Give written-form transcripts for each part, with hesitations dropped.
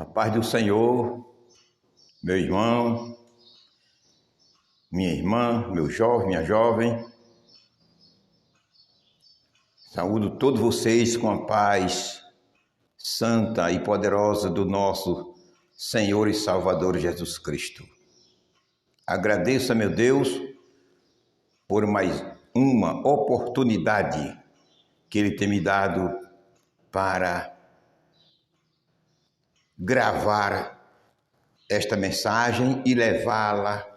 A paz do Senhor, meu irmão, minha irmã, meu jovem, minha jovem. Saúdo todos vocês com a paz santa e poderosa do nosso Senhor e Salvador Jesus Cristo. Agradeço a meu Deus por mais uma oportunidade que Ele tem me dado para gravar esta mensagem e levá-la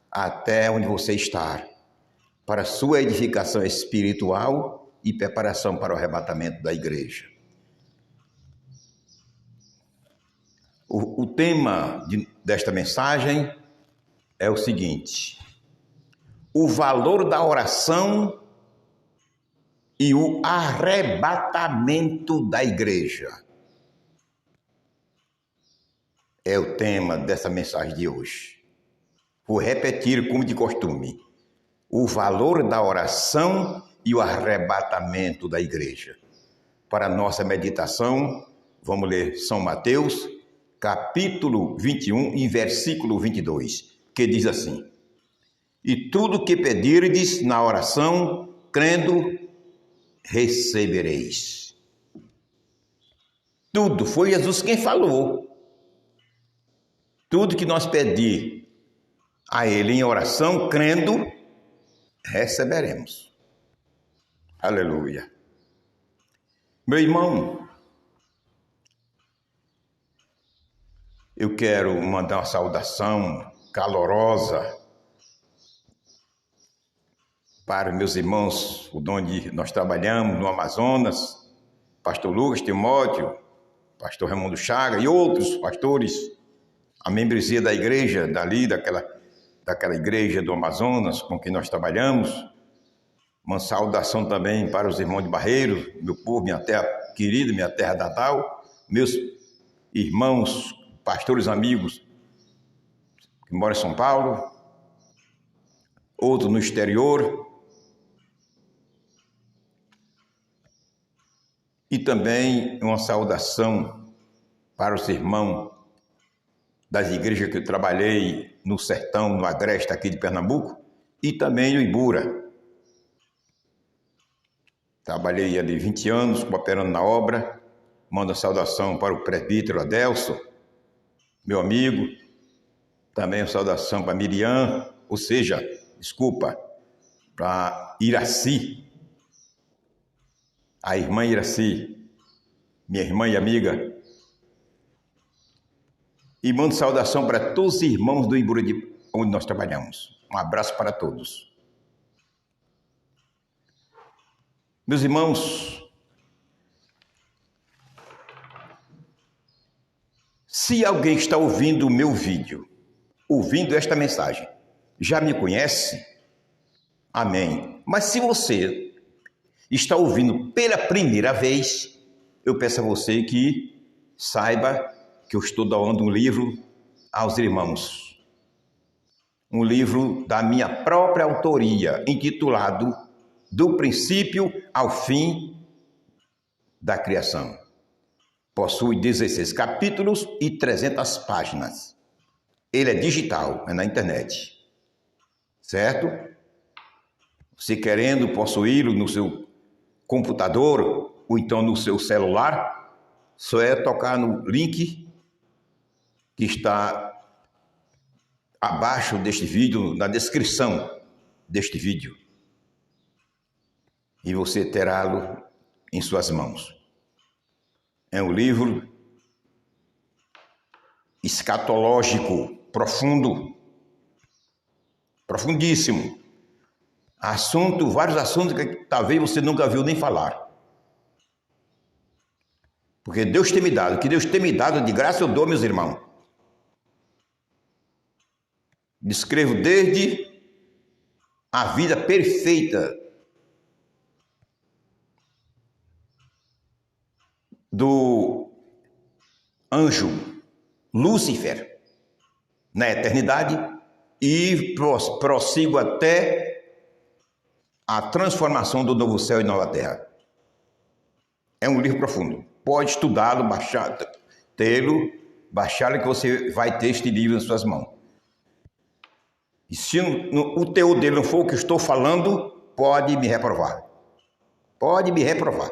até onde você está, para sua edificação espiritual e preparação para o arrebatamento da igreja. O tema desta mensagem é o seguinte: o valor da oração e o arrebatamento da igreja. É o tema dessa mensagem de hoje. Vou repetir como de costume: o valor da oração e o arrebatamento da igreja. Para nossa meditação, vamos ler São Mateus, capítulo 21 e versículo 22, que diz assim: e tudo que pedirdes na oração, crendo, recebereis. Tudo, foi Jesus quem falou. Tudo que nós pedir a Ele em oração, crendo, receberemos. Aleluia. Meu irmão, eu quero mandar uma saudação calorosa para meus irmãos, onde nós trabalhamos, no Amazonas, pastor Lucas Timóteo, pastor Raimundo Chaga e outros pastores, a membresia da igreja dali, daquela igreja do Amazonas com quem nós trabalhamos. Uma saudação também para os irmãos de Barreiros, meu povo, minha terra querida, minha terra natal, meus irmãos, pastores amigos que moram em São Paulo, outros no exterior, e também uma saudação para os irmãos das igrejas que eu trabalhei no sertão, no agreste aqui de Pernambuco, e também no Ibura. Trabalhei ali 20 anos, cooperando na obra. Mando a saudação para o presbítero Adelso, meu amigo. Também a saudação para Miriam, para Iraci, a irmã Iraci, minha irmã e amiga. E mando saudação para todos os irmãos do Ibura, onde nós trabalhamos. Um abraço para todos. Meus irmãos, se alguém está ouvindo o meu vídeo, ouvindo esta mensagem, já me conhece? Amém. Mas se você está ouvindo pela primeira vez, eu peço a você que saiba que eu estou doando um livro aos irmãos. Um livro da minha própria autoria, intitulado Do Princípio ao Fim da Criação. Possui 16 capítulos e 300 páginas. Ele é digital, é na internet. Certo? Se querendo possuí-lo no seu computador ou então no seu celular, só é tocar no link que está abaixo deste vídeo, na descrição deste vídeo. E você terá-lo em suas mãos. É um livro escatológico, profundo, profundíssimo. Vários assuntos que talvez você nunca viu nem falar. Porque Deus tem me dado, que Deus tem me dado de graça eu dou, meus irmãos. Descrevo desde a vida perfeita do anjo Lúcifer na eternidade e prossigo até a transformação do novo céu e nova terra. É um livro profundo. Pode estudá-lo, baixar, tê-lo baixá-lo, que você vai ter este livro nas suas mãos. E se o teor dele não for o que estou falando, pode me reprovar. Pode me reprovar.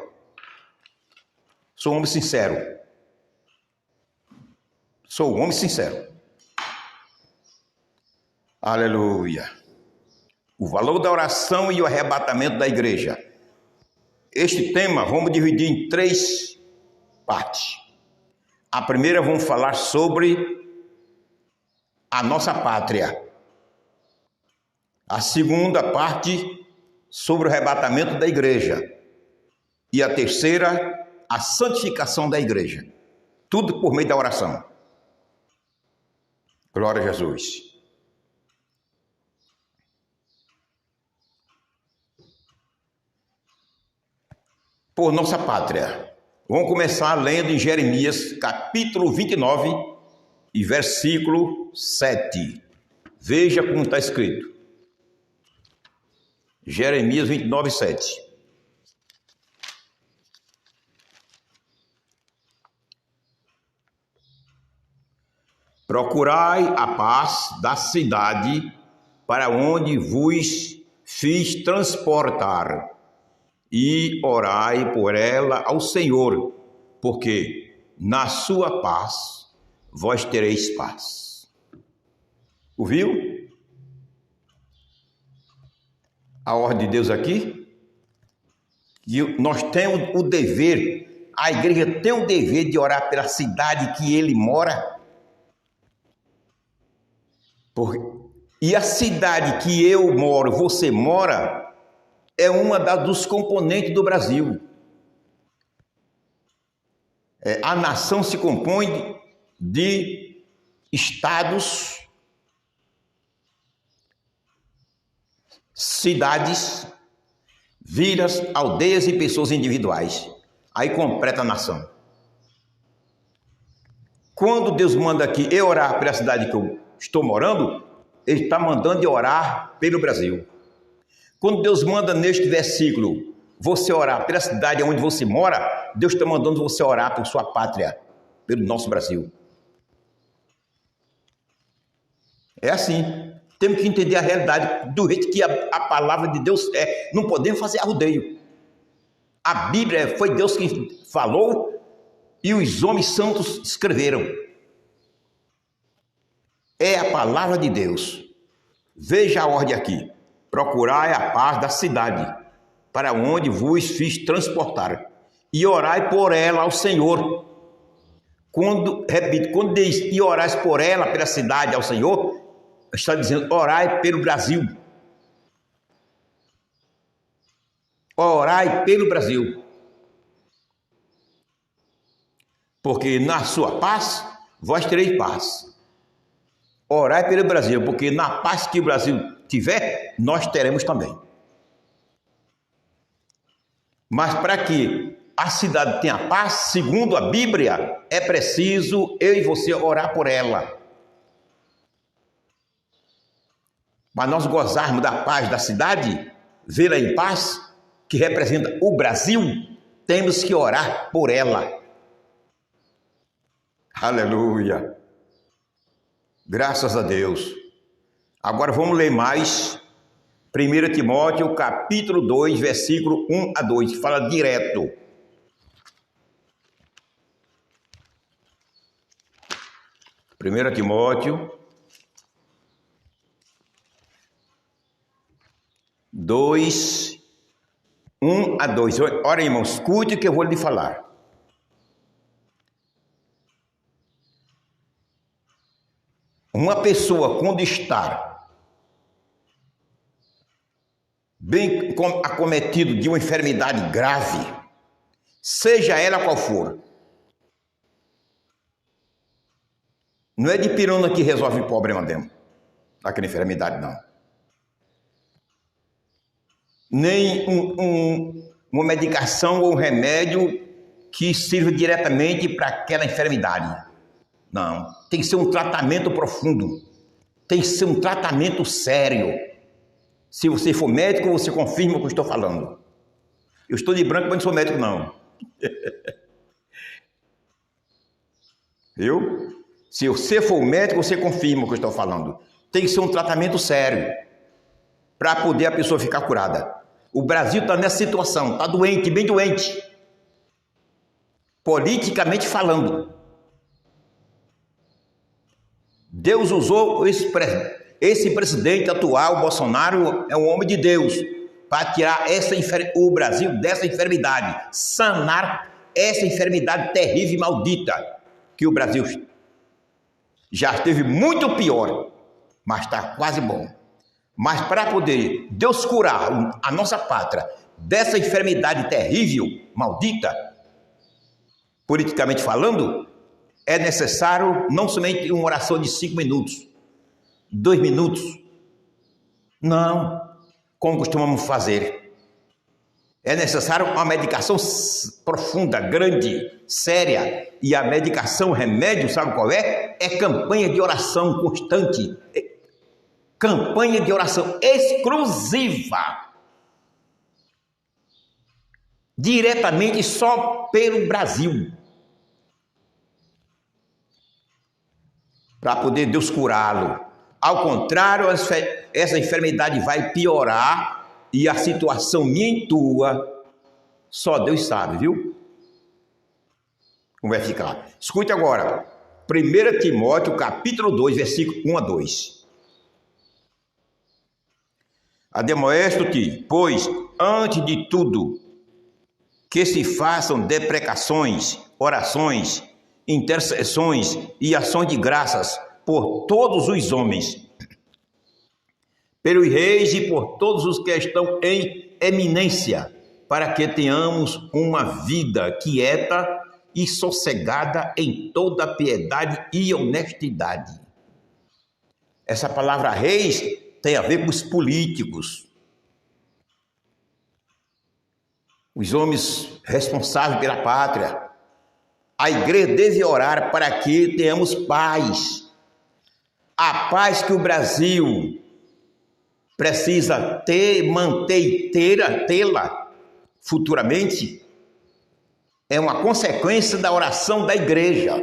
Sou um homem sincero. Sou um homem sincero. Aleluia. O valor da oração e o arrebatamento da igreja. Este tema vamos dividir em 3 partes. A primeira vamos falar sobre a nossa pátria. A segunda parte sobre o arrebatamento da igreja. E a terceira, a santificação da igreja. Tudo por meio da oração. Glória a Jesus. Por nossa pátria. Vamos começar lendo em Jeremias, capítulo 29 e versículo 7. Veja como está escrito. Jeremias 29, 7. Procurai a paz da cidade para onde vos fiz transportar, e orai por ela ao Senhor, porque na sua paz vós tereis paz. Ouviu? A ordem de Deus aqui? E nós temos o dever, a igreja tem o dever de orar pela cidade que ele mora. E a cidade que eu moro, você mora, é uma dos componentes do Brasil. A nação se compõe de estados, cidades, vilas, aldeias e pessoas individuais. Aí completa a nação. Quando Deus manda aqui eu orar pela cidade que eu estou morando, Ele está mandando eu orar pelo Brasil. Quando Deus manda neste versículo você orar pela cidade onde você mora, Deus está mandando você orar por sua pátria, pelo nosso Brasil. É assim. Temos que entender a realidade do jeito que a palavra de Deus é. Não podemos fazer arrodeio. A Bíblia foi Deus que falou e os homens santos escreveram. É a palavra de Deus. Veja a ordem aqui. Procurai a paz da cidade, para onde vos fiz transportar, e orai por ela ao Senhor. Repito, quando diz e orais por ela, pela cidade ao Senhor, está dizendo orai pelo Brasil. Orai pelo Brasil. Porque na sua paz, vós tereis paz. Orai pelo Brasil, porque na paz que o Brasil tiver, nós teremos também. Mas para que a cidade tenha paz, segundo a Bíblia, é preciso eu e você orar por ela. Para nós gozarmos da paz da cidade, vê-la em paz, que representa o Brasil, temos que orar por ela. Aleluia! Graças a Deus. Agora vamos ler mais 1 Timóteo, capítulo 2, versículo 1 a 2. Fala direto. Primeira Timóteo 2, 1 a 2. Ora, irmão, escute o que eu vou lhe falar. Uma pessoa, quando está bem acometido de uma enfermidade grave, seja ela qual for, não é de pirona que resolve o problema dele, daquela enfermidade, não. Nem uma medicação ou um remédio que sirva diretamente para aquela enfermidade. Não, tem que ser um tratamento profundo, tem que ser um tratamento sério. Se você for médico, você confirma o que eu estou falando. Eu estou de branco, mas não sou médico, não. Viu? Se você for médico, você confirma o que eu estou falando. Tem que ser um tratamento sério para poder a pessoa ficar curada. O Brasil está nessa situação, está doente, bem doente. Politicamente falando. Deus usou esse presidente atual, Bolsonaro, é um homem de Deus, para tirar o Brasil dessa enfermidade, sanar essa enfermidade terrível e maldita que o Brasil já esteve muito pior, mas está quase bom. Mas para poder Deus curar a nossa pátria dessa enfermidade terrível, maldita, politicamente falando, é necessário não somente uma oração de 5 minutos, 2 minutos, não, como costumamos fazer. É necessário uma medicação profunda, grande, séria. E a medicação, o remédio, sabe qual é? É campanha de oração constante. Campanha de oração exclusiva. Diretamente só pelo Brasil. Para poder Deus curá-lo. Ao contrário, essa enfermidade vai piorar e a situação minha e tua, só Deus sabe, viu? Como vai ficar? Escute agora, 1 Timóteo, capítulo 2, versículo 1 a 2. Ademoesto-te, pois, antes de tudo, que se façam deprecações, orações, intercessões e ações de graças por todos os homens, pelos reis e por todos os que estão em eminência, para que tenhamos uma vida quieta e sossegada em toda piedade e honestidade. Essa palavra reis tem a ver com os políticos, os homens responsáveis pela pátria. A igreja deve orar para que tenhamos paz. A paz que o Brasil precisa ter, manter e tê-la futuramente é uma consequência da oração da igreja.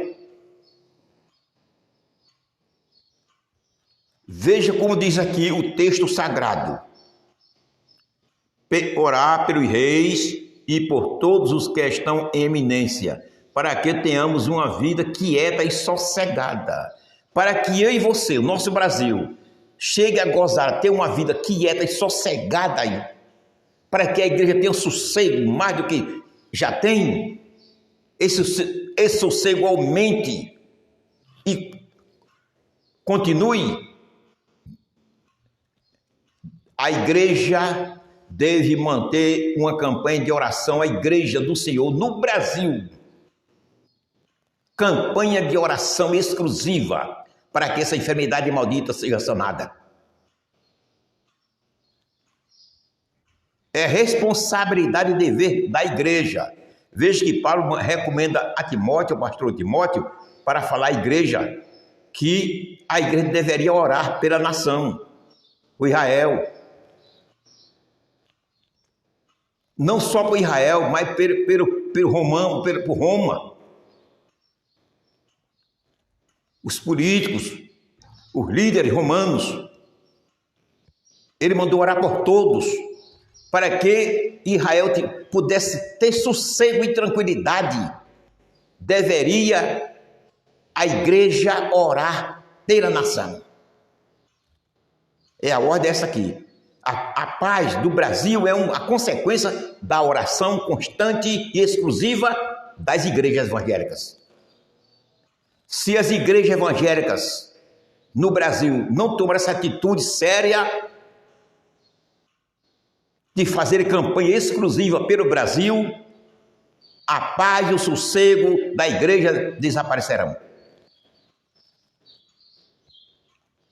Veja como diz aqui o texto sagrado. Orar pelos reis e por todos os que estão em eminência, para que tenhamos uma vida quieta e sossegada. Para que eu e você, o nosso Brasil, chegue a gozar, a ter uma vida quieta e sossegada aí. Para que a igreja tenha um sossego mais do que já tem. Esse sossego aumente e continue. A igreja deve manter uma campanha de oração, a igreja do Senhor no Brasil. Campanha de oração exclusiva para que essa enfermidade maldita seja sanada. É responsabilidade e dever da igreja. Veja que Paulo recomenda a Timóteo, o pastor Timóteo, para falar à igreja, que a igreja deveria orar pela nação, o Israel. Não só por Israel, mas pelo Romano, por Roma. Os políticos, os líderes romanos. Ele mandou orar por todos, para que Israel pudesse ter sossego e tranquilidade. Deveria a igreja orar pela nação. É a ordem essa aqui. A paz do Brasil é a consequência da oração constante e exclusiva das igrejas evangélicas. Se as igrejas evangélicas no Brasil não tomarem essa atitude séria de fazer campanha exclusiva pelo Brasil, a paz e o sossego da igreja desaparecerão.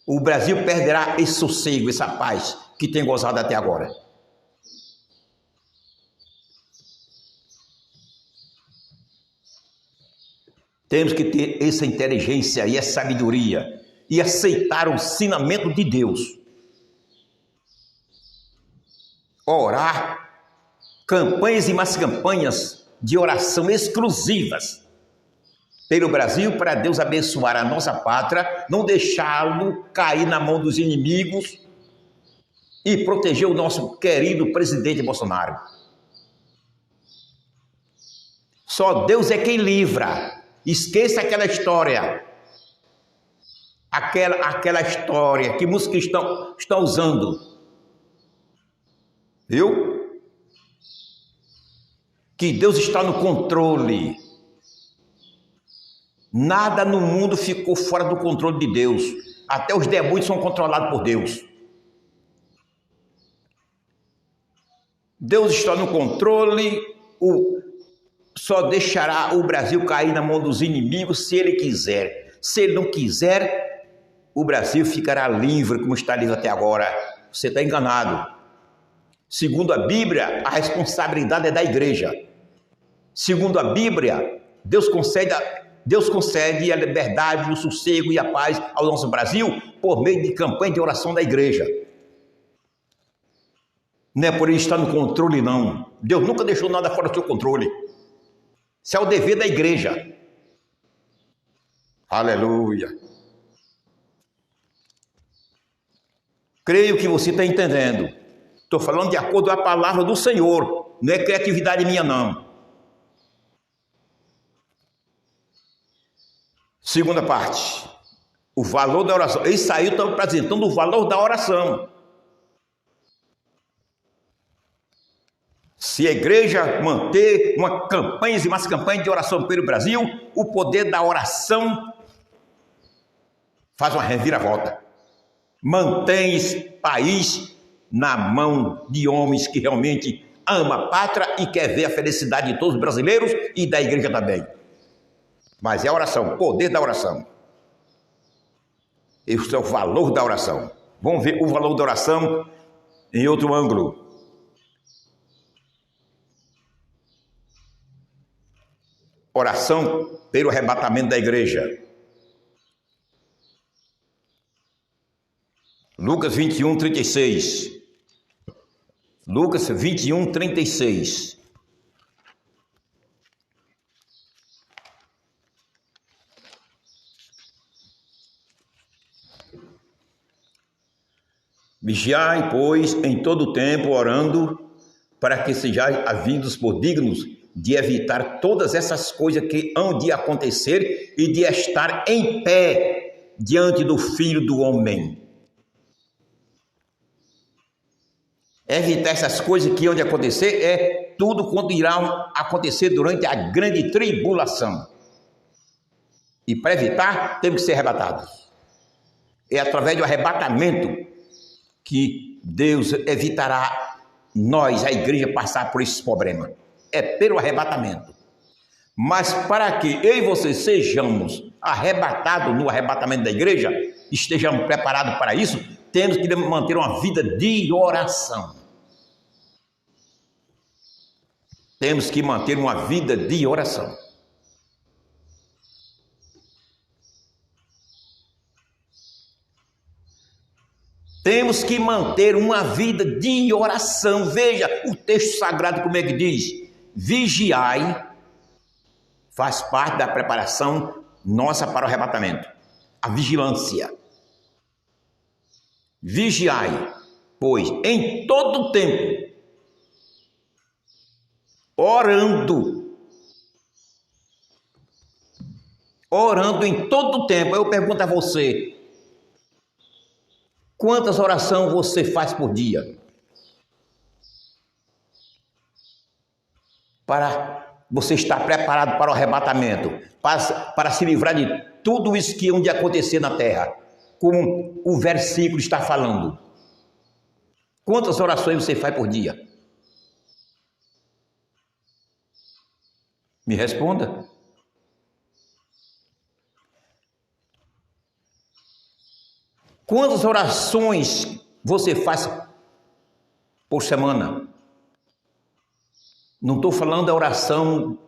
O Brasil perderá esse sossego, essa paz que tem gozado até agora. Temos que ter essa inteligência e essa sabedoria e aceitar o ensinamento de Deus. Orar, campanhas e mais campanhas de oração exclusivas pelo Brasil, para Deus abençoar a nossa pátria, não deixá-lo cair na mão dos inimigos e proteger o nosso querido presidente Bolsonaro. Só Deus é quem livra. Esqueça aquela história. Aquela história que muitos cristãos estão usando. Viu? Que Deus está no controle. Nada no mundo ficou fora do controle de Deus. Até os demônios são controlados por Deus. Deus está no controle. Só deixará o Brasil cair na mão dos inimigos se ele quiser. Se ele não quiser, o Brasil ficará livre, como está livre até agora. Você está enganado. Segundo a Bíblia, a responsabilidade é da igreja. Segundo a Bíblia, Deus concede a liberdade, o sossego e a paz ao nosso Brasil por meio de campanha de oração da igreja. Não é por ele estar no controle, não. Deus nunca deixou nada fora do seu controle. Isso é o dever da igreja. Aleluia. Creio que você está entendendo. Estou falando de acordo com a palavra do Senhor. Não é criatividade minha, não. Segunda parte. O valor da oração. Isso aí eu estou apresentando o valor da oração. Se a igreja manter umas campanhas de oração pelo Brasil, o poder da oração faz uma reviravolta. Mantém esse país na mão de homens que realmente amam a pátria e quer ver a felicidade de todos os brasileiros e da igreja também. Mas é a oração, o poder da oração. Esse é o valor da oração. Vamos ver o valor da oração em outro ângulo. Oração pelo arrebatamento da igreja. Lucas 21, 36. Lucas 21, 36. Vigiai, pois, em todo o tempo, orando, para que sejais havidos por dignos de evitar todas essas coisas que hão de acontecer e de estar em pé diante do Filho do Homem. Evitar essas coisas que hão de acontecer é tudo quanto irá acontecer durante a grande tribulação. E para evitar, temos que ser arrebatados. É através do arrebatamento que Deus evitará nós, a igreja, passar por esses problemas. É pelo arrebatamento. Mas para que eu e você sejamos arrebatados no arrebatamento da igreja, estejamos preparados para isso, temos que manter uma vida de oração. Temos que manter uma vida de oração. Temos que manter uma vida de oração. Veja o texto sagrado como é que diz. Vigiai, faz parte da preparação nossa para o arrebatamento. A vigilância. Vigiai, pois, em todo o tempo, orando em todo o tempo. Eu pergunto a você, quantas orações você faz por dia? Para você estar preparado para o arrebatamento, para se livrar de tudo isso que há de acontecer na terra, como o versículo está falando. Quantas orações você faz por dia? Me responda. Quantas orações você faz por semana? Não estou falando da oração,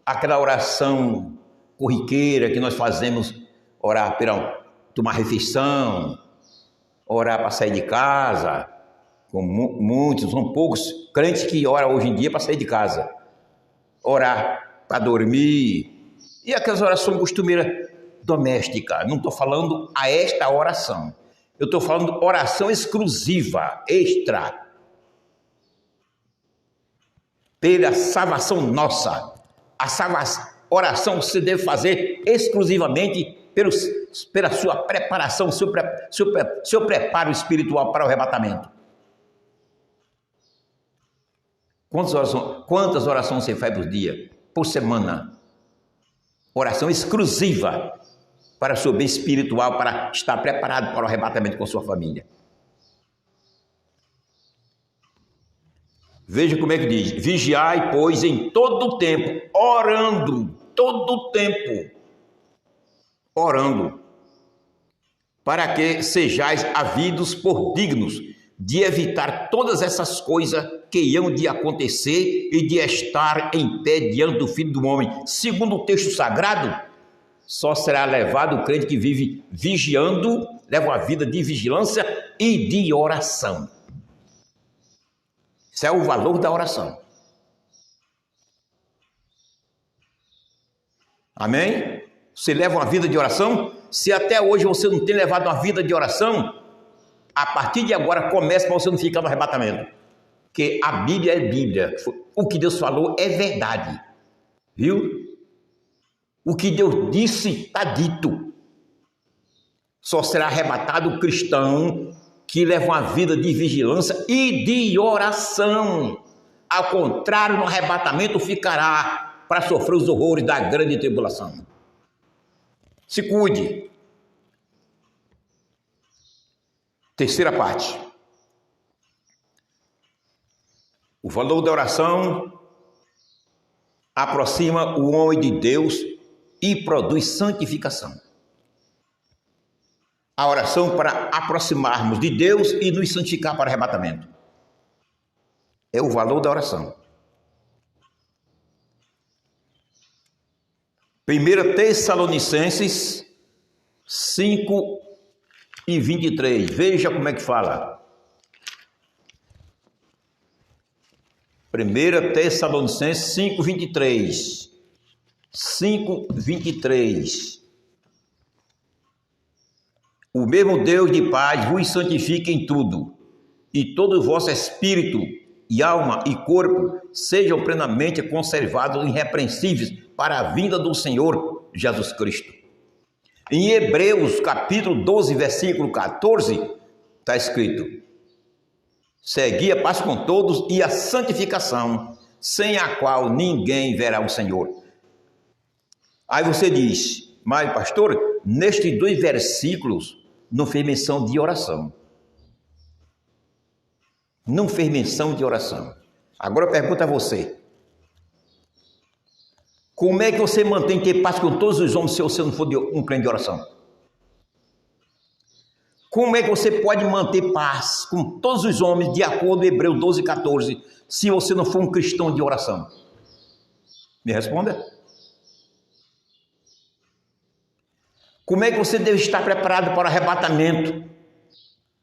aquela oração corriqueira que nós fazemos, orar para tomar refeição, orar para sair de casa, com muitos, são poucos crentes que oram hoje em dia para sair de casa, orar para dormir, E aquelas orações costumeiras domésticas? Não estou falando a esta oração. Eu estou falando oração exclusiva, extra. Pela salvação nossa. Oração você deve fazer exclusivamente pela sua preparação, seu preparo espiritual para o arrebatamento. Quantas orações você faz por dia, por semana? Oração exclusiva para o seu bem espiritual, para estar preparado para o arrebatamento com sua família. Veja como é que diz: vigiai, pois, em todo o tempo, orando, todo o tempo, orando, para que sejais havidos por dignos de evitar todas essas coisas que hão de acontecer e de estar em pé diante do Filho do Homem. Segundo o texto sagrado, só será levado o crente que vive vigiando, leva uma vida de vigilância e de oração. Isso é o valor da oração. Amém? Você leva uma vida de oração? Se até hoje você não tem levado uma vida de oração, a partir de agora comece para você não ficar no arrebatamento. Porque a Bíblia é Bíblia. O que Deus falou é verdade. Viu? O que Deus disse está dito. Só será arrebatado o cristão que leva uma vida de vigilância e de oração. Ao contrário, no arrebatamento ficará para sofrer os horrores da grande tribulação. Se cuide. Terceira parte. O valor da oração aproxima o homem de Deus e produz santificação. A oração para aproximarmos de Deus e nos santificar para o arrebatamento. É o valor da oração. 1 Tessalonicenses 5:23. Veja como é que fala. 1 Tessalonicenses 5:23. 5:23. O mesmo Deus de paz vos santifique em tudo, e todo o vosso espírito e alma e corpo sejam plenamente conservados irrepreensíveis para a vinda do Senhor Jesus Cristo. Em Hebreus capítulo 12, versículo 14, está escrito: segui a paz com todos e a santificação, sem a qual ninguém verá o Senhor. Aí você diz: mas pastor, nestes 2 versículos não fez menção de oração. Não fez menção de oração. Agora eu pergunto a você: como é que você mantém ter paz com todos os homens se você não for um crente de oração? Como é que você pode manter paz com todos os homens, de acordo com Hebreus 12:14, se você não for um cristão de oração? Me responda. Como é que você deve estar preparado para o arrebatamento?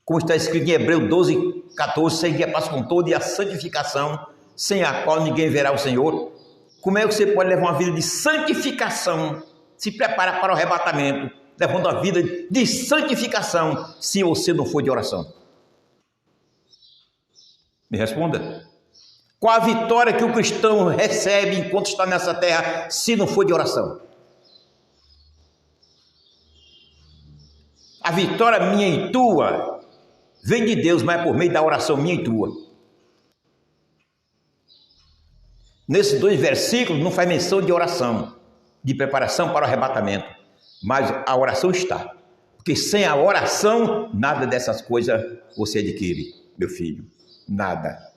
Como está escrito em Hebreus 12:14, seguir a paz com todo e a santificação, sem a qual ninguém verá o Senhor. Como é que você pode levar uma vida de santificação, se preparar para o arrebatamento, levando uma vida de santificação, se você não for de oração? Me responda. Qual a vitória que o cristão recebe enquanto está nessa terra, se não for de oração? A vitória minha e tua vem de Deus, mas é por meio da oração minha e tua. Nesses 2 versículos não faz menção de oração, de preparação para o arrebatamento, mas a oração está. Porque sem a oração, nada dessas coisas você adquire, meu filho, nada.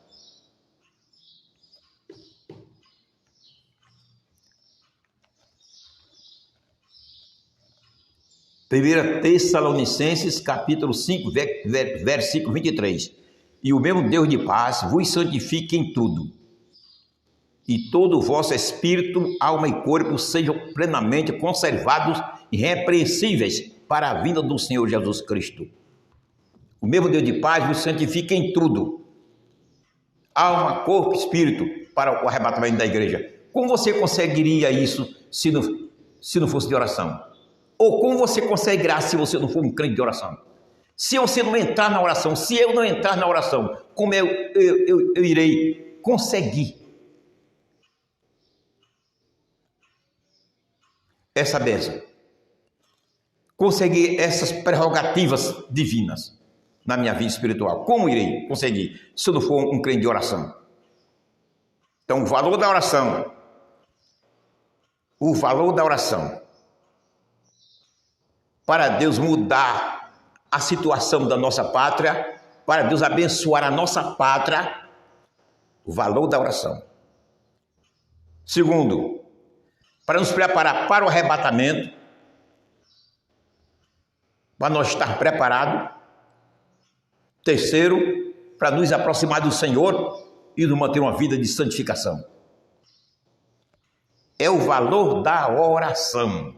Primeira Tessalonicenses, capítulo 5, versículo 23. E o mesmo Deus de paz vos santifique em tudo, e todo o vosso espírito, alma e corpo sejam plenamente conservados e irrepreensíveis para a vinda do Senhor Jesus Cristo. O mesmo Deus de paz vos santifique em tudo, alma, corpo e espírito, para o arrebatamento da igreja. Como você conseguiria isso se se não fosse de oração? Ou como você consegue graça se você não for um crente de oração? Se você não entrar na oração, se eu não entrar na oração, como eu irei conseguir essa bênção? Conseguir essas prerrogativas divinas na minha vida espiritual? Como irei conseguir se eu não for um crente de oração? Então, o valor da oração. O valor da oração. Para Deus mudar a situação da nossa pátria, para Deus abençoar a nossa pátria, o valor da oração. Segundo, para nos preparar para o arrebatamento, para nós estar preparados. Terceiro, para nos aproximar do Senhor e nos manter uma vida de santificação. É o valor da oração.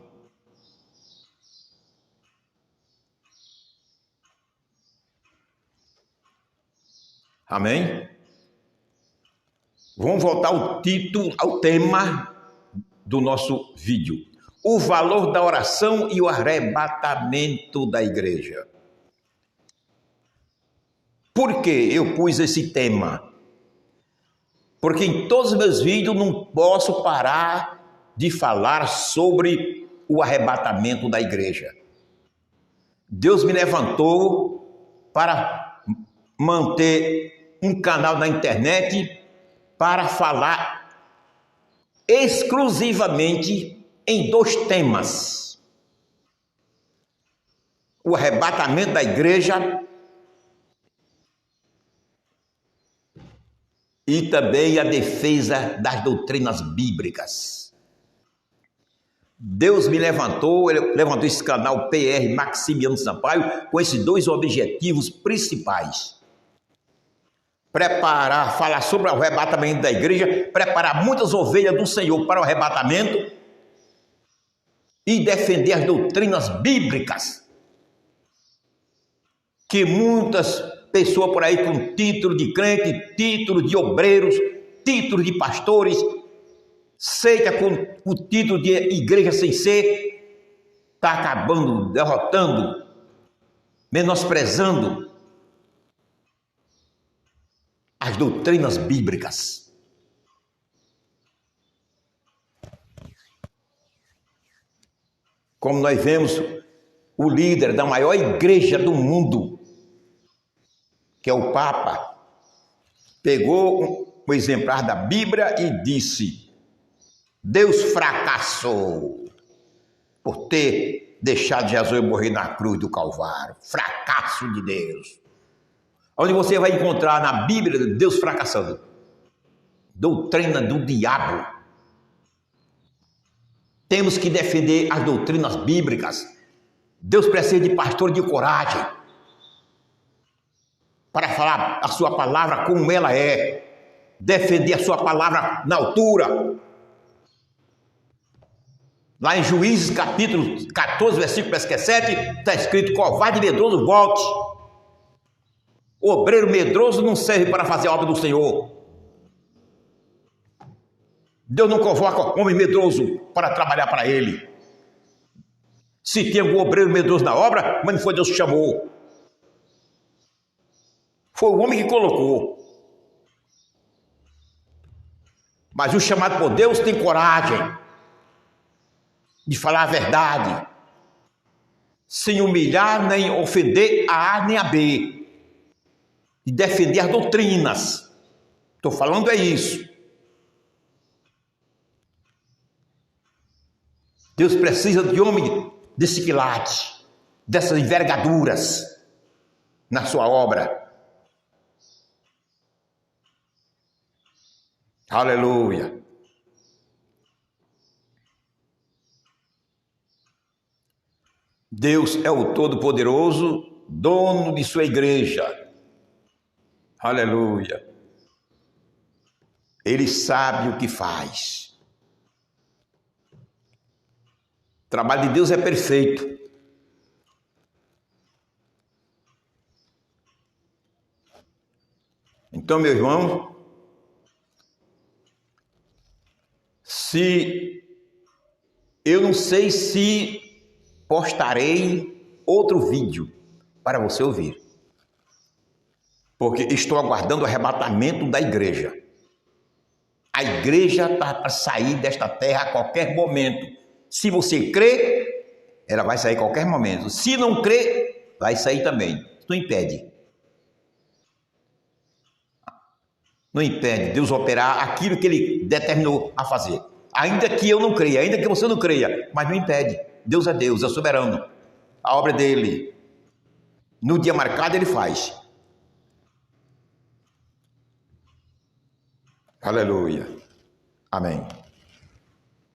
Amém? Vamos voltar ao título, ao tema do nosso vídeo. O valor da oração e o arrebatamento da igreja. Por que eu pus esse tema? Porque em todos os meus vídeos não posso parar de falar sobre o arrebatamento da igreja. Deus me levantou para manter um canal na internet para falar exclusivamente em 2 temas: o arrebatamento da igreja e também a defesa das doutrinas bíblicas. Deus me levantou, ele levantou esse canal PR Maximiano Sampaio com esses 2 objetivos principais: preparar, falar sobre o arrebatamento da igreja, preparar muitas ovelhas do Senhor para o arrebatamento e defender as doutrinas bíblicas, que muitas pessoas por aí com título de crente, título de obreiros, título de pastores, seita com o título de igreja sem ser, está acabando, derrotando, menosprezando as doutrinas bíblicas. Como nós vemos, o líder da maior igreja do mundo, que é o Papa, pegou um exemplar da Bíblia e disse: Deus fracassou por ter deixado Jesus morrer na cruz do Calvário. Fracasso de Deus. Onde você vai encontrar na Bíblia Deus fracassando? Doutrina do diabo. Temos que defender as doutrinas bíblicas. Deus precisa de pastor de coragem para falar a sua palavra como ela é, defender a sua palavra na altura. Lá em Juízes capítulo 14, versículo 7, está escrito: covarde e medroso volte. O obreiro medroso não serve para fazer a obra do Senhor. Deus não convoca homem medroso para trabalhar para ele. Se tem algum obreiro medroso na obra, mas não foi Deus que chamou. Foi o homem que colocou. Mas o chamado por Deus tem coragem de falar a verdade, sem humilhar nem ofender a A nem a B, e defender as doutrinas. Estou falando é isso. Deus precisa de homem desse quilate, dessas envergaduras na sua obra. Aleluia. Deus é o Todo-Poderoso, dono de sua igreja. Aleluia. Ele sabe o que faz. O trabalho de Deus é perfeito. Então, meu irmão, se Eu não sei se postarei outro vídeo para você ouvir, porque estou aguardando o arrebatamento da igreja. A igreja está para sair desta terra a qualquer momento. Se você crê, ela vai sair a qualquer momento. Se não crê, vai sair também. Não impede. Não impede Deus operar aquilo que Ele determinou a fazer. Ainda que eu não creia, ainda que você não creia, mas não impede. Deus é soberano. A obra dele, no dia marcado, Ele faz. Aleluia. Amém.